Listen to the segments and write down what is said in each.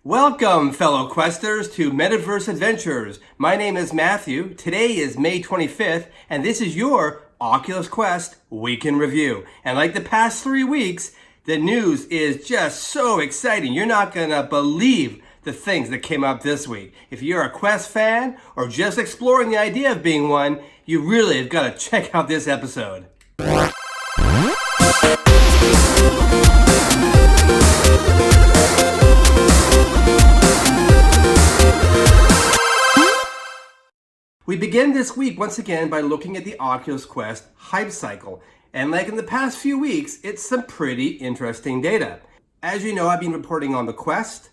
Welcome, fellow questers, to Metaverse Adventures. My name is Matthew. Today is May 25th, and this is your Oculus Quest Week in Review. And like the past 3 weeks, the news is just so exciting. You're not gonna believe the things that came up this week. If you're a Quest fan or just exploring the idea of being one, you really have got to check out this episode. We begin this week once again by looking at the Oculus Quest hype cycle. And like in the past few weeks, it's some pretty interesting data. As you know, I've been reporting on the Quest,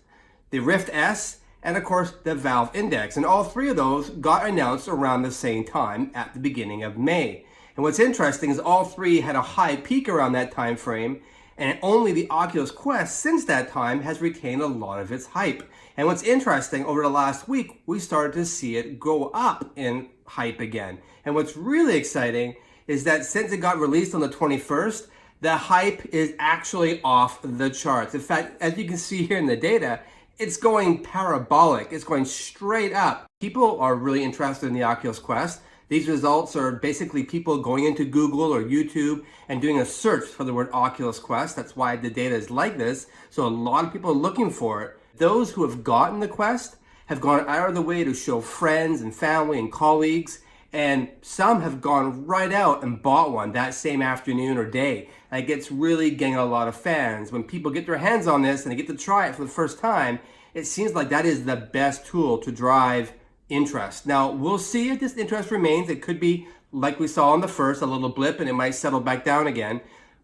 the Rift S, and of course the Valve Index. And all three of those got announced around the same time at the beginning of May. And what's interesting is all three had a high peak around that time frame, and only the Oculus Quest since that time has retained a lot of its hype. And what's interesting, over the last week, we started to see it go up in hype again. And what's really exciting is that since it got released on the 21st, the hype is actually off the charts. In fact, as you can see here in the data, it's going parabolic. It's going straight up. People are really interested in the Oculus Quest. These results are basically people going into Google or YouTube and doing a search for the word Oculus Quest. That's why the data is like this. So a lot of people are looking for it. Those who have gotten the Quest have gone out of the way to show friends and family and colleagues, and some have gone right out and bought one that same afternoon or day. Like, it's really getting a lot of fans. When people get their hands on this and they get to try it for the first time, it seems like that is the best tool to drive interest. Now, we'll see if this interest remains. It could be, like we saw on the first, a little blip, and it might settle back down again.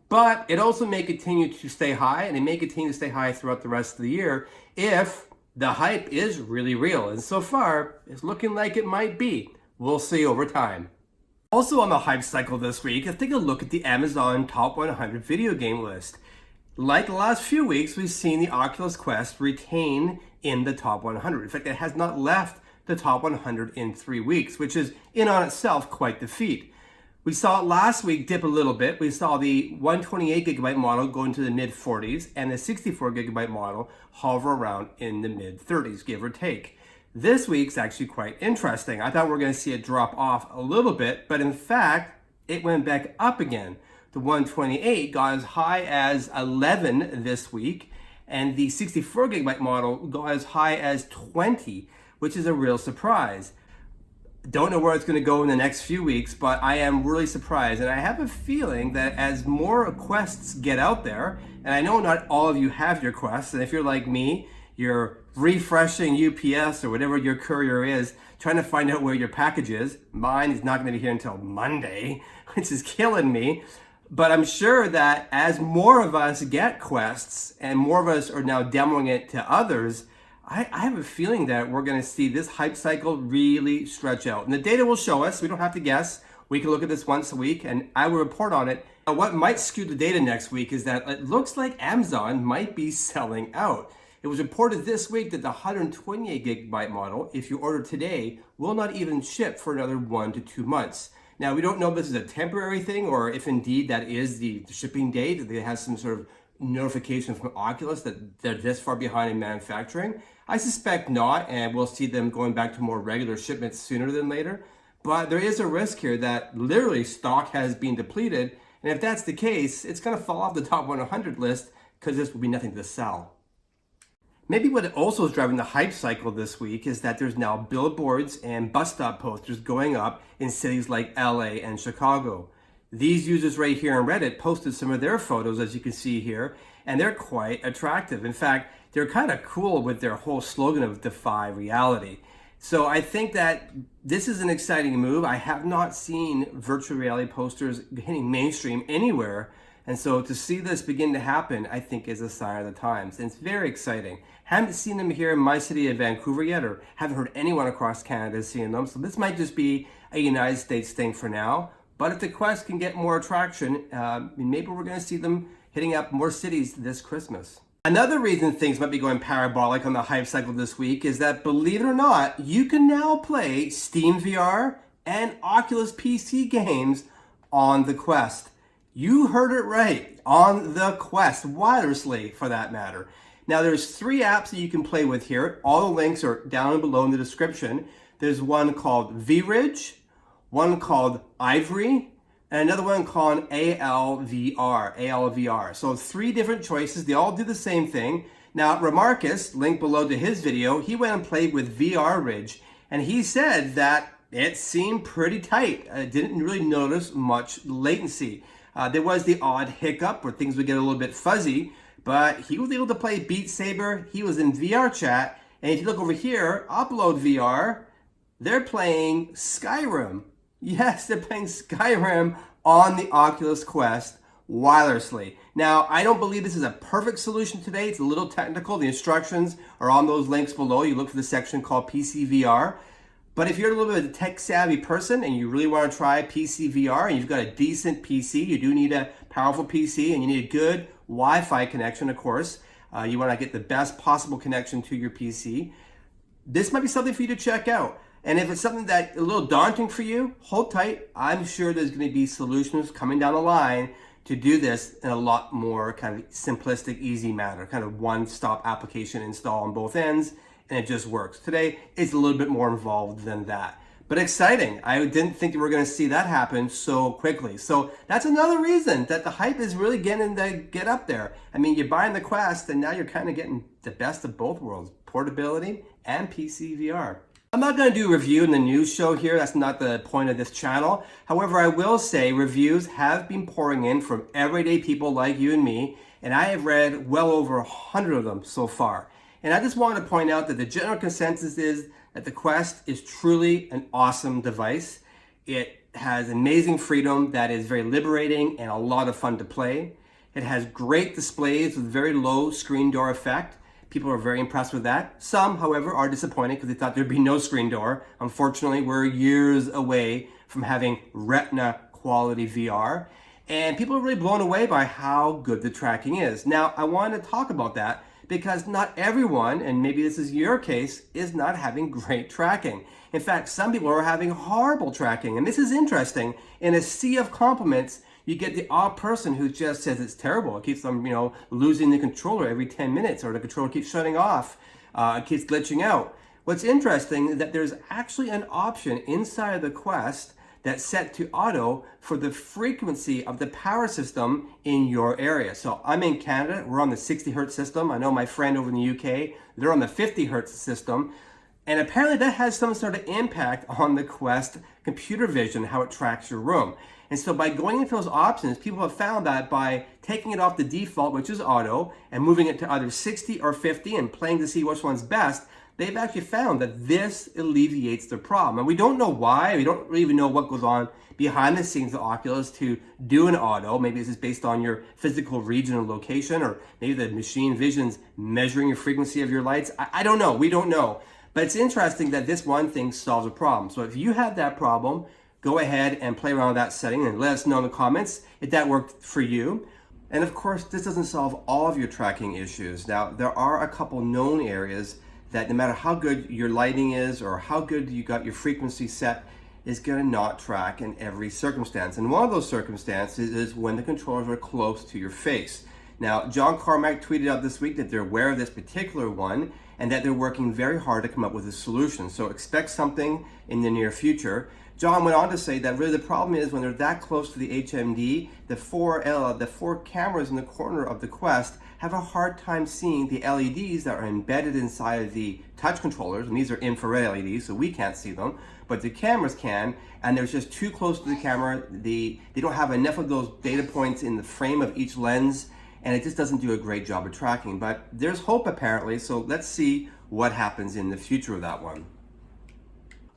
But it also may continue to stay high, and it may continue to stay high throughout the rest of the year if the hype is really real. And so far, it's looking like it might be. We'll see over time. Also on the hype cycle this week, let's take a look at the Amazon Top 100 video game list. Like the last few weeks, we've seen the Oculus Quest retain in the top 100. In fact, it has not left the top 100 in 3 weeks, which is in on itself quite the feat. We saw it last week dip a little bit. We saw the 128 gigabyte model go into the mid 40s and the 64 gigabyte model hover around in the mid 30s, give or take. This week's actually quite interesting. I thought we were going to see it drop off a little bit, but in fact, it went back up again. The 128 got as high as 11 this week, and the 64 gigabyte model got as high as 20, which is a real surprise. Don't know where it's going to go in the next few weeks, but I am really surprised. And I have a feeling that as more Quests get out there, and I know not all of you have your Quests, and if you're like me, you're refreshing UPS or whatever your courier is, trying to find out where your package is. Mine is not going to be here until Monday, which is killing me. But I'm sure that as more of us get Quests and more of us are now demoing it to others, I have a feeling that we're going to see this hype cycle really stretch out. And the data will show us. We don't have to guess. We can look at this once a week, and I will report on it. Now, what might skew the data next week is that it looks like Amazon might be selling out. It was reported this week that the 128 gigabyte model, if you order today, will not even ship for another 1 to 2 months. Now, we don't know if this is a temporary thing or if indeed that is the shipping date, that they have some sort of notification from Oculus that they're this far behind in manufacturing. I suspect not, and we'll see them going back to more regular shipments sooner than later. But there is a risk here that literally stock has been depleted, and if that's the case, it's going to fall off the top 100 list because this will be nothing to sell. Maybe what also is driving the hype cycle this week is that there's now billboards and bus stop posters going up in cities like LA and Chicago. These users right here on Reddit posted some of their photos, as you can see here, and they're quite attractive. In fact, they're kind of cool with their whole slogan of defy reality. So I think that this is an exciting move. I have not seen virtual reality posters hitting mainstream anywhere. And so to see this begin to happen, I think is a sign of the times. And it's very exciting. Haven't seen them here in my city of Vancouver yet, or haven't heard anyone across Canada seeing them. So this might just be a United States thing for now. But if the Quest can get more traction, maybe we're going to see them hitting up more cities this Christmas. Another reason things might be going parabolic on the hype cycle this week is that, believe it or not, you can now play SteamVR and Oculus PC games on the Quest. You heard it right, on the Quest, wirelessly for that matter. Now there's 3 apps that you can play with here. All the links are down below in the description. There's one called VRidge, one called Ivory, and another one called ALVR. So 3 different choices. They all do the same thing. Now Remarcus, link below to his video, he went and played with VRidge, and he said that it seemed pretty tight. Didn't really notice much latency. There was the odd hiccup where things would get a little bit fuzzy, but he was able to play Beat Saber. He was in VR chat, and if you look over here, Upload VR, they're playing Skyrim. Yes, they're playing Skyrim on the Oculus Quest wirelessly. Now, I don't believe this is a perfect solution today. It's a little technical. The instructions are on those links below. You look for the section called PCVR. But if you're a little bit of a tech-savvy person and you really want to try PCVR and you've got a decent PC, you do need a powerful PC and you need a good Wi-Fi connection, of course. You want to get the best possible connection to your PC. This might be something for you to check out. And if it's something that's a little daunting for you, hold tight. I'm sure there's going to be solutions coming down the line to do this in a lot more kind of simplistic, easy manner, kind of one-stop application install on both ends, and it just works. Today, it's a little bit more involved than that. But exciting. I didn't think we were going to see that happen so quickly. So that's another reason that the hype is really getting to get up there. I mean, you're buying the Quest, and now you're kind of getting the best of both worlds, portability and PC VR. I'm not going to do a review in the news show here. That's not the point of this channel. However, I will say reviews have been pouring in from everyday people like you and me, and I have read well over 100 of them so far. And I just want to point out that the general consensus is that the Quest is truly an awesome device. It has amazing freedom that is very liberating and a lot of fun to play. It has great displays with very low screen door effect. People are very impressed with that. Some, however, are disappointed because they thought there'd be no screen door. Unfortunately, we're years away from having Retina quality VR. And people are really blown away by how good the tracking is. Now, I want to talk about that because not everyone, and maybe this is your case, is not having great tracking. In fact, some people are having horrible tracking. And this is interesting. In a sea of compliments, you get the odd person who just says it's terrible. It keeps them, losing the controller every 10 minutes, or the controller keeps shutting off, it keeps glitching out. What's interesting is that there's actually an option inside of the Quest that's set to auto for the frequency of the power system in your area. So I'm in Canada, we're on the 60 hertz system. I know my friend over in the UK, they're on the 50 hertz system. And apparently that has some sort of impact on the Quest computer vision, how it tracks your room. And so by going into those options, people have found that by taking it off the default, which is auto, and moving it to either 60 or 50 and playing to see which one's best, they've actually found that this alleviates the problem. And we don't know why. We don't really even know what goes on behind the scenes of Oculus to do an auto. Maybe this is based on your physical region or location, or maybe the machine vision's measuring your frequency of your lights. I don't know. We don't know. But it's interesting that this one thing solves a problem. So if you have that problem, go ahead and play around with that setting and let us know in the comments if that worked for you. And of course, this doesn't solve all of your tracking issues. Now, there are a couple known areas that no matter how good your lighting is or how good you got your frequency set, is going to not track in every circumstance. And one of those circumstances is when the controllers are close to your face. Now, John Carmack tweeted out this week that they're aware of this particular one and that they're working very hard to come up with a solution. So expect something in the near future. John went on to say that really the problem is when they're that close to the HMD, the four cameras in the corner of the Quest have a hard time seeing the LEDs that are embedded inside of the touch controllers, and these are infrared LEDs, so we can't see them, but the cameras can, and they're just too close to the camera. They don't have enough of those data points in the frame of each lens, and it just doesn't do a great job of tracking. But there's hope apparently, so let's see what happens in the future of that one.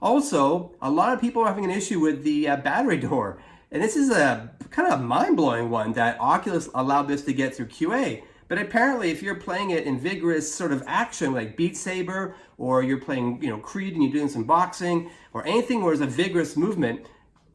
Also, a lot of people are having an issue with the battery door. And this is a kind of mind-blowing one that Oculus allowed this to get through QA. But apparently, if you're playing it in vigorous sort of action like Beat Saber, or you're playing, Creed and you're doing some boxing, or anything where there's a vigorous movement,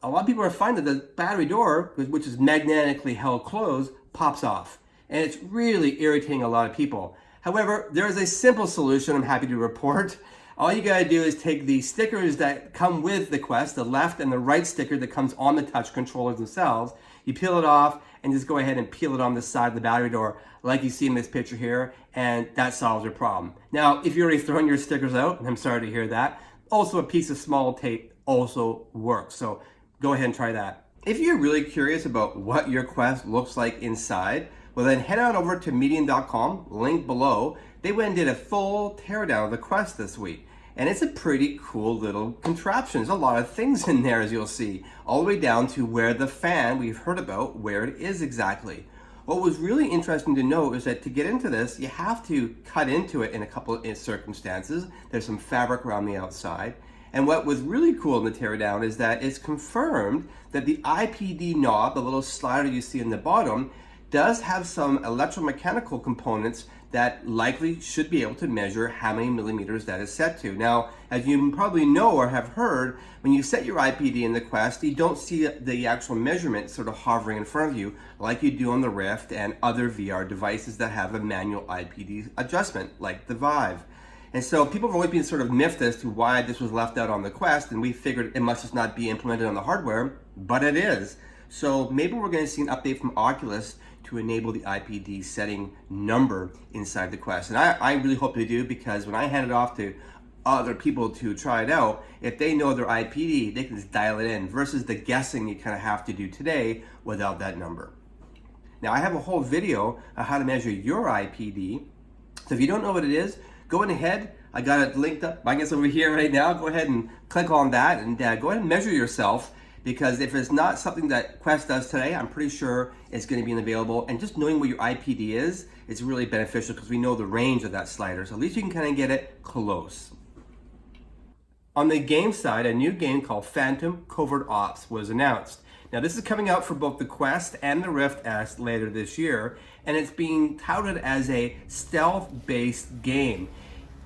a lot of people are finding that the battery door, which is magnetically held closed, pops off. And it's really irritating a lot of people. However, there is a simple solution I'm happy to report. All you gotta do is take the stickers that come with the Quest, the left and the right sticker that comes on the touch controllers themselves, you peel it off and just go ahead and peel it on the side of the battery door like you see in this picture here, and that solves your problem. Now, if you're already throwing your stickers out, I'm sorry to hear that, also a piece of small tape also works, so go ahead and try that. If you're really curious about what your Quest looks like inside, well then head on over to medium.com, link below. They went and did a full teardown of the Quest this week. And it's a pretty cool little contraption. There's a lot of things in there, as you'll see, all the way down to where the fan we've heard about, where it is exactly. What was really interesting to know is that to get into this, you have to cut into it in a couple of circumstances. There's some fabric around the outside. And what was really cool in the teardown is that it's confirmed that the IPD knob, the little slider you see in the bottom, does have some electromechanical components that likely should be able to measure how many millimeters that is set to. Now, as you probably know or have heard, when you set your IPD in the Quest, you don't see the actual measurement sort of hovering in front of you like you do on the Rift and other VR devices that have a manual IPD adjustment, like the Vive. And so people have always been sort of miffed as to why this was left out on the Quest, and we figured it must just not be implemented on the hardware, but it is. So maybe we're going to see an update from Oculus to enable the IPD setting number inside the Quest. And I really hope they do, because when I hand it off to other people to try it out, if they know their IPD, they can just dial it in, versus the guessing you kind of have to do today without that number. Now, I have a whole video on how to measure your IPD. So if you don't know what it is, go ahead. I got it linked up, I guess, over here right now. Go ahead and click on that and go ahead and measure yourself. Because if it's not something that Quest does today, I'm pretty sure it's going to be available. And just knowing what your IPD is really beneficial, because we know the range of that slider. So at least you can kind of get it close. On the game side, a new game called Phantom Covert Ops was announced. Now this is coming out for both the Quest and the Rift S later this year, and it's being touted as a stealth-based game.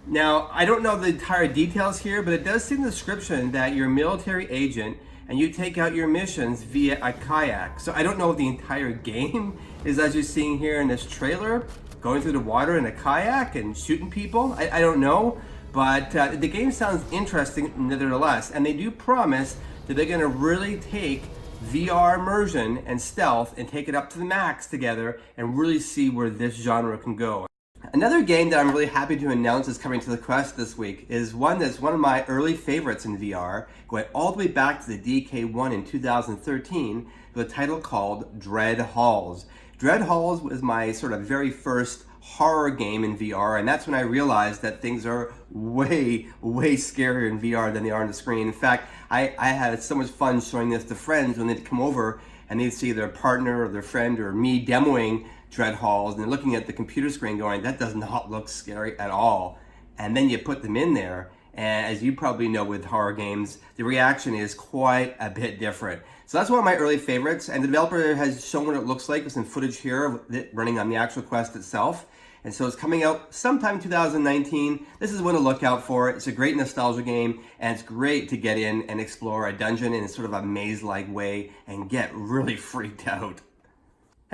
Now, I don't know the entire details here, but it does say in the description that you're a military agent and you take out your missions via a kayak. So I don't know if the entire game is, as you're seeing here in this trailer, going through the water in a kayak and shooting people. I don't know, but the game sounds interesting nevertheless. And they do promise that they're gonna really take VR immersion and stealth and take it up to the max together and really see where this genre can go. Another game that I'm really happy to announce is coming to the Quest this week is one that's one of my early favorites in VR, going all the way back to the DK1 in 2013, with a title called Dread Halls. Dread Halls was my sort of very first horror game in VR, and that's when I realized that things are way, way scarier in VR than they are on the screen. In fact, I had so much fun showing this to friends when they'd come over and they'd see their partner or their friend or me demoing Dread Halls, and they're looking at the computer screen going, that does not look scary at all. And then you put them in there, and as you probably know with horror games, the reaction is quite a bit different. So that's one of my early favorites, and the developer has shown what it looks like with some footage here of it running on the actual Quest itself. And so it's coming out sometime in 2019. This is one to look out for. It's a great nostalgia game, and it's great to get in and explore a dungeon in sort of a maze-like way and get really freaked out.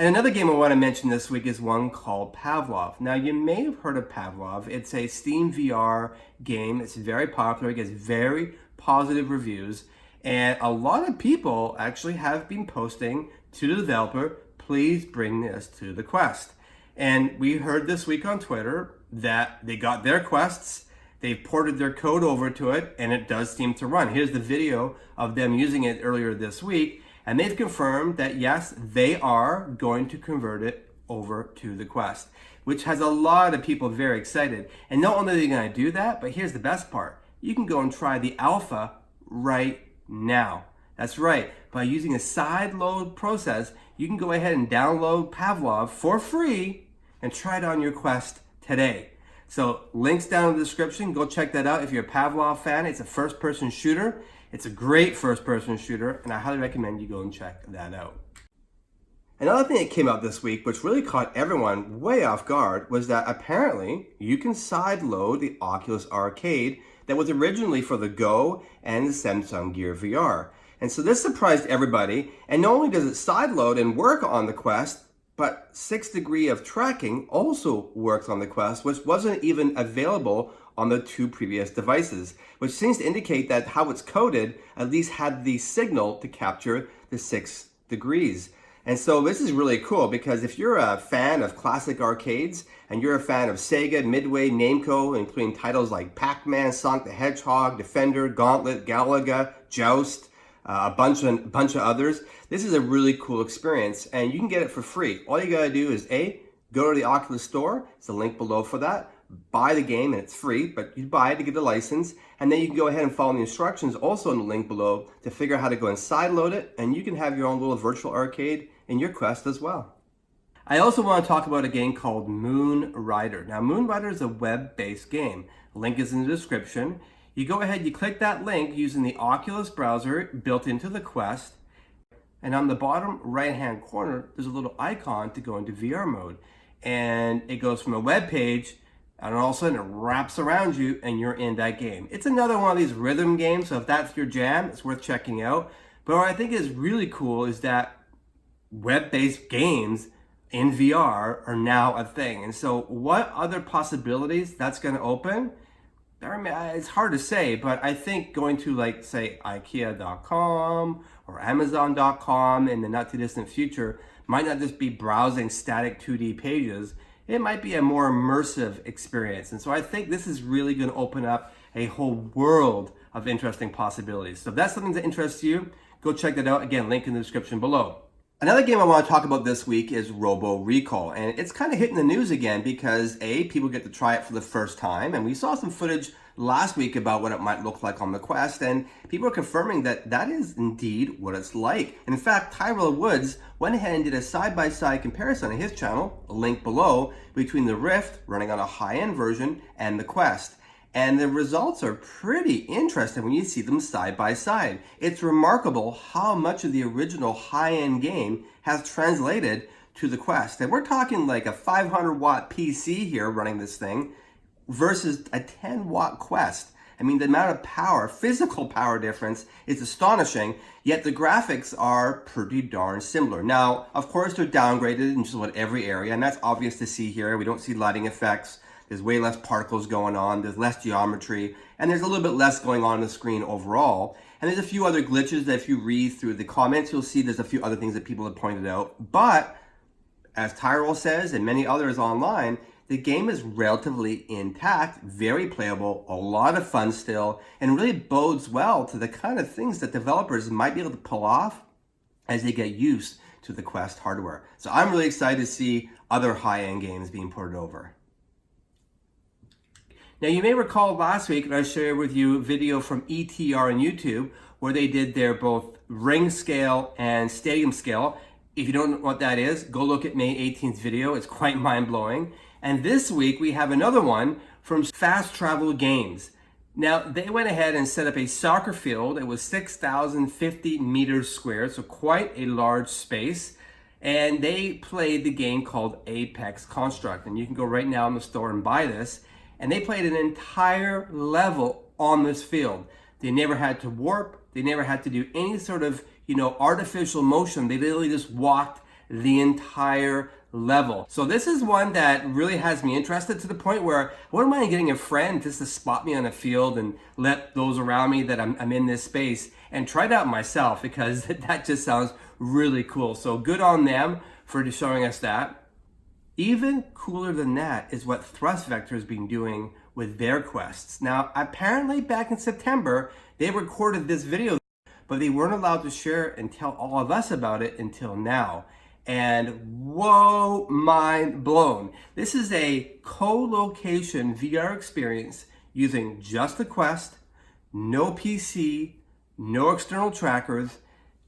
And another game I want to mention this week is one called Pavlov. Now, you may have heard of Pavlov. It's a SteamVR game. It's very popular. It gets very positive reviews. And a lot of people actually have been posting to the developer, please bring this to the Quest. And we heard this week on Twitter that they got their Quests, they've ported their code over to it, and it does seem to run. Here's the video of them using it earlier this week. And they've confirmed that yes, they are going to convert it over to the Quest, which has a lot of people very excited. And not only are they going to do that, but here's the best part. You can go and try the alpha right now. That's right. By using a side load process, you can go ahead and download Pavlov for free and try it on your Quest today. So links down in the description. Go check that out if you're a Pavlov fan. It's a first-person shooter. It's a great first-person shooter, and I highly recommend you go and check that out. Another thing that came out this week, which really caught everyone way off guard, was that apparently you can sideload the Oculus Arcade that was originally for the Go and the Samsung Gear VR. And so this surprised everybody, and not only does it sideload and work on the Quest, but 6 degree of tracking also works on the Quest, which wasn't even available on the 2 previous devices, which seems to indicate that how it's coded at least had the signal to capture the 6 degrees. And so this is really cool because if you're a fan of classic arcades and you're a fan of Sega, Midway, Namco, including titles like Pac-Man, Sonic the Hedgehog, Defender, Gauntlet, Galaga, Joust, a bunch of others, this is a really cool experience and you can get it for free. All you gotta do is go to the Oculus store, it's the link below for that, buy the game and it's free, but you buy it to get the license, and then you can go ahead and follow the instructions also in the link below to figure out how to go and sideload it, and you can have your own little virtual arcade in your Quest as well. I also want to talk about a game called Moon Rider. Now, Moon Rider is a web-based game. The link is in the description. You go ahead, you click that link using the Oculus browser built into the Quest, and on the bottom right-hand corner, there's a little icon to go into VR mode. And it goes from a web page, and all of a sudden it wraps around you and you're in that game. It's another one of these rhythm games, so if that's your jam, it's worth checking out. But what I think is really cool is that web-based games in VR are now a thing. And so what other possibilities that's going to open? I mean, it's hard to say, but I think going to, like, say, IKEA.com or Amazon.com in the not too distant future might not just be browsing static 2D pages. It might be a more immersive experience. And so I think this is really going to open up a whole world of interesting possibilities. So if that's something that interests you, go check that out. Again, link in the description below. Another game I want to talk about this week is Robo Recall, and it's kind of hitting the news again because people get to try it for the first time, and we saw some footage last week about what it might look like on the Quest, and people are confirming that that is indeed what it's like. And in fact, Tyriel Woods went ahead and did a side-by-side comparison on his channel, a link below, between the Rift running on a high-end version and the Quest. And the results are pretty interesting when you see them side by side. It's remarkable how much of the original high-end game has translated to the Quest. And we're talking like a 500-watt PC here running this thing versus a 10-watt Quest. I mean, the amount of power, physical power difference is astonishing, yet the graphics are pretty darn similar. Now, of course, they're downgraded in just about every area, and that's obvious to see here. We don't see lighting effects. There's way less particles going on, there's less geometry, and there's a little bit less going on the screen overall. And there's a few other glitches that if you read through the comments, you'll see there's a few other things that people have pointed out. But, as Tyriel says, and many others online, the game is relatively intact, very playable, a lot of fun still, and really bodes well to the kind of things that developers might be able to pull off as they get used to the Quest hardware. So I'm really excited to see other high-end games being ported over. Now, you may recall last week I shared with you a video from ETR on YouTube where they did their both ring scale and stadium scale. If you don't know what that is, go look at May 18th video. It's quite mind-blowing. And this week we have another one from Fast Travel Games. Now, they went ahead and set up a soccer field. It was 6,050 meters squared, so quite a large space. And they played the game called Apex Construct. And you can go right now in the store and buy this. And they played an entire level on this field. They never had to warp. They never had to do any sort of, artificial motion. They literally just walked the entire level. So this is one that really has me interested to the point where I wouldn't mind getting a friend just to spot me on a field and let those around me that I'm in this space and try it out myself, because that just sounds really cool. So good on them for showing us that. Even cooler than that is what Thrust Vector has been doing with their quests. Now, apparently back in September, they recorded this video, but they weren't allowed to share and tell all of us about it until now. And whoa, mind blown. This is a Collocation VR experience using just the Quest, no PC, no external trackers.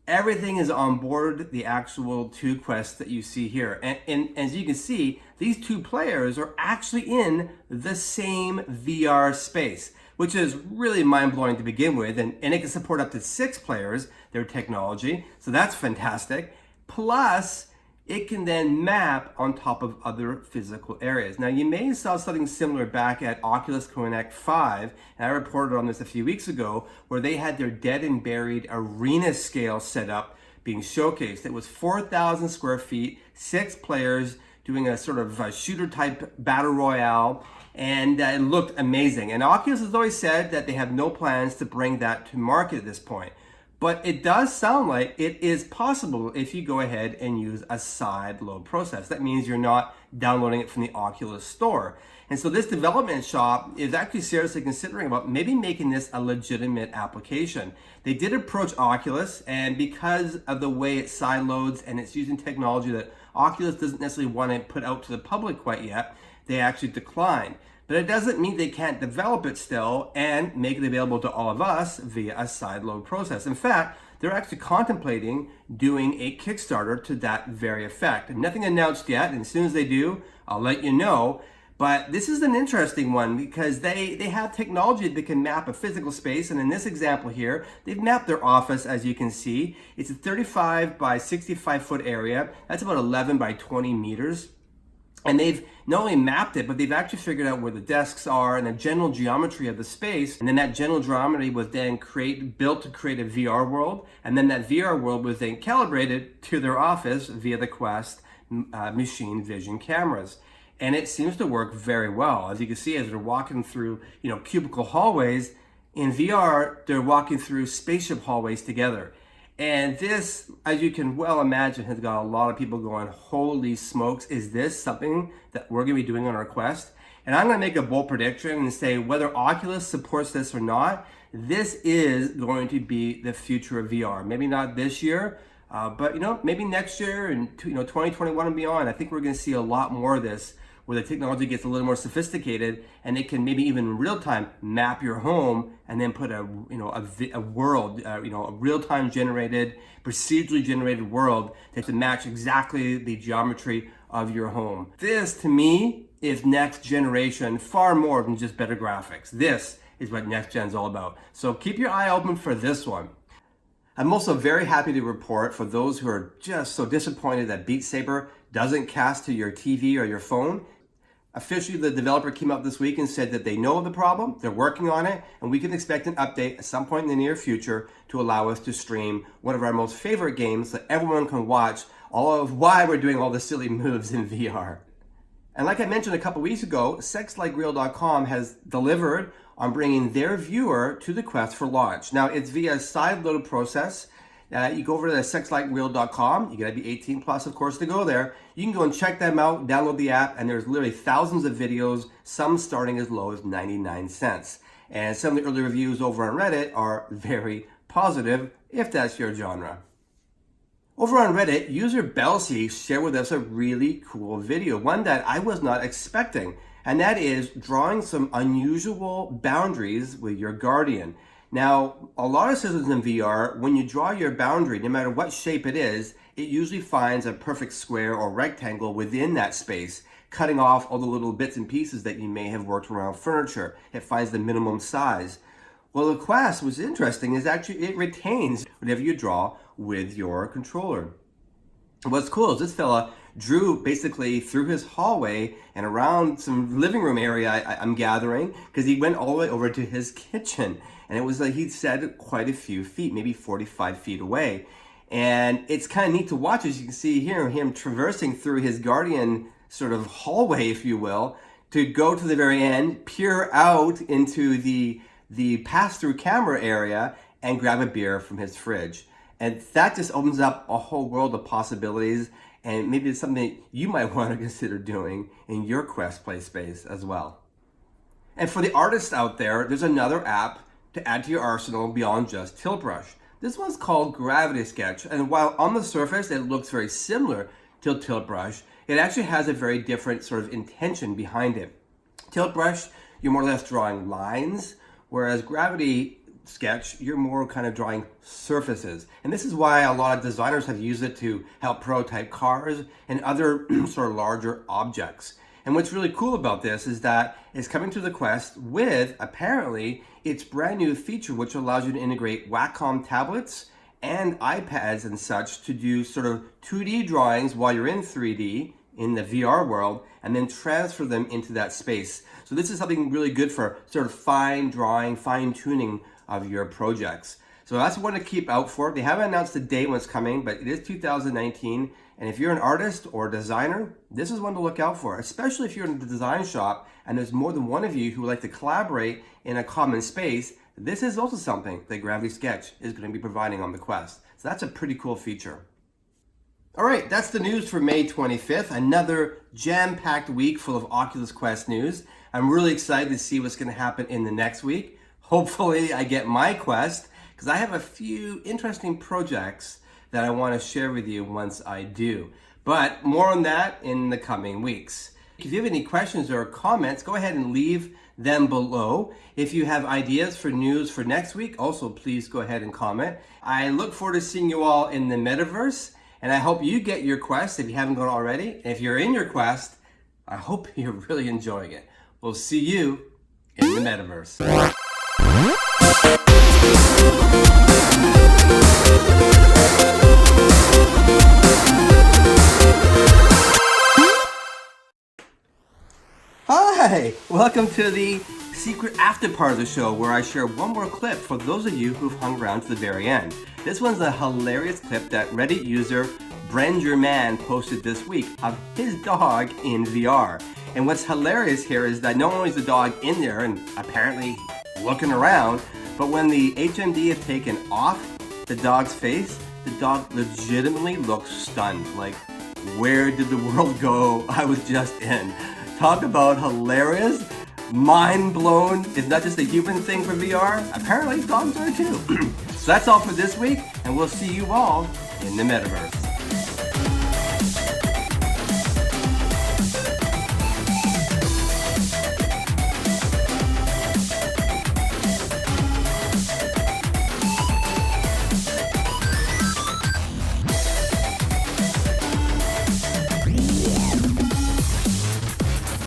Everything is on board the actual two quests that you see here. And as you can see, these two players are actually in the same VR space, which is really mind-blowing to begin with. And it can support up to 6 players, their technology. So that's fantastic. Plus, it can then map on top of other physical areas. Now, you may have saw something similar back at Oculus Connect 5, and I reported on this a few weeks ago, where they had their Dead and Buried arena scale set up being showcased. It was 4,000 square feet, 6 players doing a sort of a shooter-type battle royale, and it looked amazing. And Oculus has always said that they have no plans to bring that to market at this point. But it does sound like it is possible if you go ahead and use a side load process. That means you're not downloading it from the Oculus store. And so this development shop is actually seriously considering about maybe making this a legitimate application. They did approach Oculus, and because of the way it side loads and it's using technology that Oculus doesn't necessarily want to put out to the public quite yet, they actually declined. But it doesn't mean they can't develop it still and make it available to all of us via a sideload process. In fact, they're actually contemplating doing a Kickstarter to that very effect. And nothing announced yet, and as soon as they do, I'll let you know. But this is an interesting one because they have technology that can map a physical space. And in this example here, they've mapped their office, as you can see. It's a 35 by 65 foot area. That's about 11 by 20 meters. And they've not only mapped it, but they've actually figured out where the desks are and the general geometry of the space. And then that general geometry was then built to create a VR world. And then that VR world was then calibrated to their office via the Quest machine vision cameras. And it seems to work very well. As you can see, as they're walking through, cubicle hallways, in VR, they're walking through spaceship hallways together. And this, as you can well imagine, has got a lot of people going, holy smokes, is this something that we're gonna be doing on our Quest? And I'm gonna make a bold prediction and say whether Oculus supports this or not, this is going to be the future of VR. Maybe not this year, but maybe next year and 2021 and beyond. I think we're gonna see a lot more of this, where the technology gets a little more sophisticated and it can maybe even in real time map your home and then put a world, a real-time generated, procedurally generated world that can match exactly the geometry of your home. This to me is next generation, far more than just better graphics. This is what next gen's all about. So keep your eye open for this one. I'm also very happy to report for those who are just so disappointed that Beat Saber doesn't cast to your TV or your phone. Officially, the developer came out this week and said that they know of the problem, they're working on it, and we can expect an update at some point in the near future to allow us to stream one of our most favorite games so everyone can watch all of why we're doing all the silly moves in VR. And like I mentioned a couple weeks ago, Sexlikereal.com has delivered on bringing their viewer to the Quest for launch. Now, it's via a side-loaded process. You go over to Sexlikereal.com. You gotta be 18 plus, of course, to go there. You can go and check them out, download the app, and there's literally thousands of videos, some starting as low as 99 cents. And some of the early reviews over on Reddit are very positive, if that's your genre. Over on Reddit, user Belsey shared with us a really cool video, one that I was not expecting, and that is drawing some unusual boundaries with your Guardian. Now, a lot of systems in VR, when you draw your boundary, no matter what shape it is, it usually finds a perfect square or rectangle within that space, cutting off all the little bits and pieces that you may have worked around furniture. It finds the minimum size. Well, the Quest, what's interesting is actually it retains whatever you draw with your controller. What's cool is this fella drew basically through his hallway and around some living room area, I'm gathering, because he went all the way over to his kitchen. And it was like he said quite a few feet, maybe 45 feet away. And it's kind of neat to watch, as you can see here, him traversing through his Guardian sort of hallway, if you will, to go to the very end, peer out into the pass-through camera area and grab a beer from his fridge. And that just opens up a whole world of possibilities, and maybe it's something that you might want to consider doing in your Quest play space as well. And for the artists out there, there's another app to add to your arsenal beyond just Tilt Brush. This one's called Gravity Sketch, and while on the surface it looks very similar to Tilt Brush, it actually has a very different sort of intention behind it. Tilt Brush, you're more or less drawing lines, whereas Gravity Sketch, you're more kind of drawing surfaces. And this is why a lot of designers have used it to help prototype cars and other sort of larger objects. And what's really cool about this is that it's coming to the Quest with, apparently, its brand new feature which allows you to integrate Wacom tablets and iPads and such to do sort of 2D drawings while you're in 3D in the VR world and then transfer them into that space. So this is something really good for sort of fine drawing, fine tuning of your projects. So that's one to keep out for. They haven't announced the date when it's coming, but it is 2019. And if you're an artist or a designer, this is one to look out for, especially if you're in the design shop and there's more than one of you who would like to collaborate in a common space. This is also something that Gravity Sketch is going to be providing on the Quest. So that's a pretty cool feature. All right, that's the news for May 25th. Another jam-packed week full of Oculus Quest news. I'm really excited to see what's going to happen in the next week. Hopefully I get my Quest, because I have a few interesting projects that I want to share with you once I do. But more on that in the coming weeks. If you have any questions or comments, go ahead and leave them below. If you have ideas for news for next week, also please go ahead and comment. I look forward to seeing you all in the metaverse, and I hope you get your Quest if you haven't gone already. If you're in your Quest, I hope you're really enjoying it. We'll see you in the metaverse. Hi, welcome to the secret after part of the show where I share one more clip for those of you who've hung around to the very end. This one's a hilarious clip that Reddit user Brengerman posted this week of his dog in VR. And what's hilarious here is that not only is the dog in there and apparently looking around, but when the HMD is taken off the dog's face, the dog legitimately looks stunned. Like, where did the world go I was just in? Talk about hilarious, mind blown. It's not just a human thing for VR. Apparently dogs are too. So that's all for this week, and we'll see you all in the metaverse.